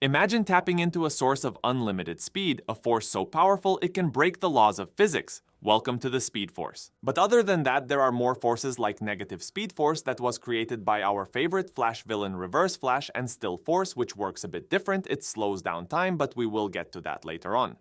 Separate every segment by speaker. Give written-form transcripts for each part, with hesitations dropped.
Speaker 1: Imagine tapping into a source of unlimited speed, a force so powerful it can break the laws of physics. Welcome to the Speed Force. But other than that, there are more forces like negative Speed Force that was created by our favorite Flash villain Reverse Flash, and Still Force, which works a bit different. It slows down time, but we will get to that later on.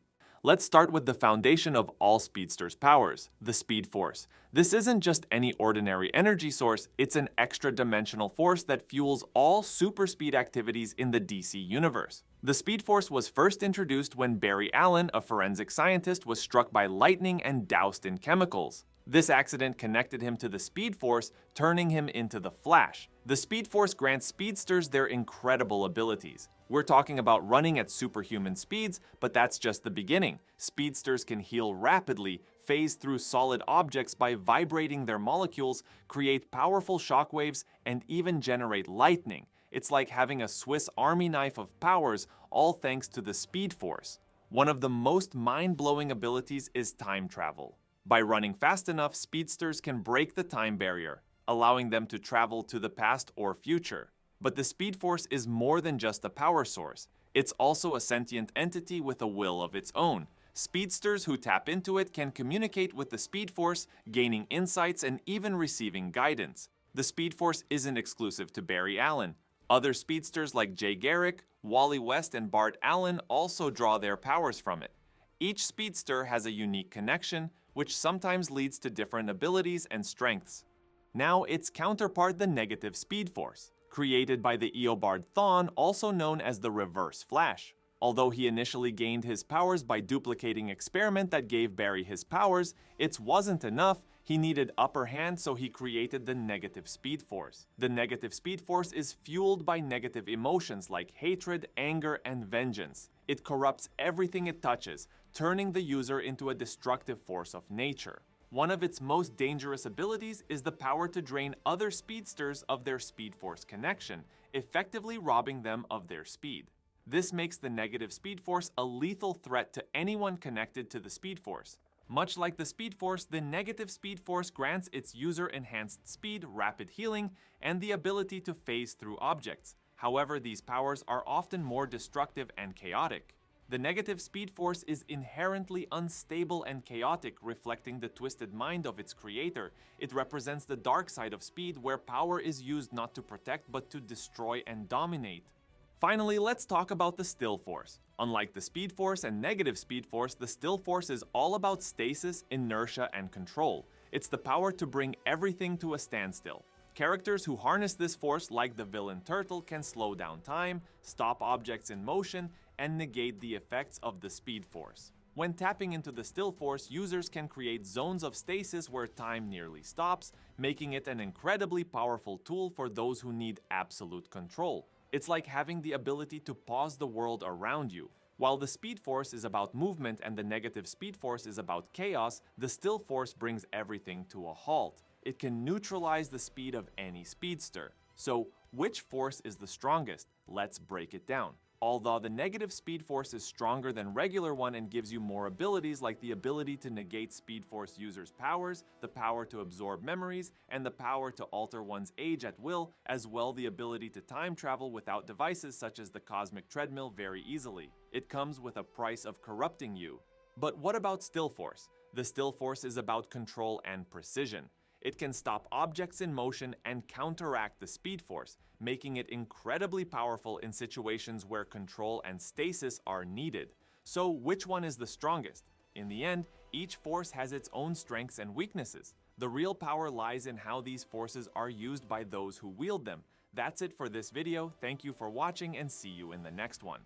Speaker 1: Let's start with the foundation of all Speedster's powers, the Speed Force. This isn't just any ordinary energy source, it's an extra-dimensional force that fuels all super speed activities in the DC universe. The Speed Force was first introduced when Barry Allen, a forensic scientist, was struck by lightning and doused in chemicals. This accident connected him to the Speed Force, turning him into the Flash. The Speed Force grants speedsters their incredible abilities. We're talking about running at superhuman speeds, but that's just the beginning. Speedsters can heal rapidly, phase through solid objects by vibrating their molecules, create powerful shockwaves, and even generate lightning. It's like having a Swiss Army knife of powers, all thanks to the Speed Force. One of the most mind-blowing abilities is time travel. By running fast enough, speedsters can break the time barrier, allowing them to travel to the past or future. But the Speed Force is more than just a power source. It's also a sentient entity with a will of its own. Speedsters who tap into it can communicate with the Speed Force, gaining insights and even receiving guidance. The Speed Force isn't exclusive to Barry Allen. Other speedsters like Jay Garrick, Wally West, and Bart Allen also draw their powers from it. Each speedster has a unique connection, which sometimes leads to different abilities and strengths. Now its counterpart, the negative Speed Force, created by the Eobard Thawne, also known as the Reverse Flash. Although he initially gained his powers by duplicating experiment that gave Barry his powers, it wasn't enough. He needed upper hand, so he created the negative Speed Force. The negative Speed Force is fueled by negative emotions like hatred, anger, and vengeance. It corrupts everything it touches, turning the user into a destructive force of nature. One of its most dangerous abilities is the power to drain other speedsters of their Speed Force connection, effectively robbing them of their speed. This makes the negative Speed Force a lethal threat to anyone connected to the Speed Force. Much like the Speed Force, the negative Speed Force grants its user enhanced speed, rapid healing, and the ability to phase through objects. However, these powers are often more destructive and chaotic. The negative Speed Force is inherently unstable and chaotic, reflecting the twisted mind of its creator. It represents the dark side of speed, where power is used not to protect but to destroy and dominate. Finally, let's talk about the Still Force. Unlike the Speed Force and negative Speed Force, the Still Force is all about stasis, inertia, and control. It's the power to bring everything to a standstill. Characters who harness this force, like the villain Turtle, can slow down time, stop objects in motion, and negate the effects of the Speed Force. When tapping into the Still Force, users can create zones of stasis where time nearly stops, making it an incredibly powerful tool for those who need absolute control. It's like having the ability to pause the world around you. While the Speed Force is about movement and the negative Speed Force is about chaos, the Still Force brings everything to a halt. It can neutralize the speed of any speedster. So, which force is the strongest? Let's break it down. Although the negative Speed Force is stronger than regular one and gives you more abilities like the ability to negate Speed Force users' powers, the power to absorb memories, and the power to alter one's age at will, as well the ability to time travel without devices such as the Cosmic Treadmill very easily. It comes with a price of corrupting you. But what about Still Force? The Still Force is about control and precision. It can stop objects in motion and counteract the Speed Force, making it incredibly powerful in situations where control and stasis are needed. So which one is the strongest? In the end, each force has its own strengths and weaknesses. The real power lies in how these forces are used by those who wield them. That's it for this video. Thank you for watching and see you in the next one.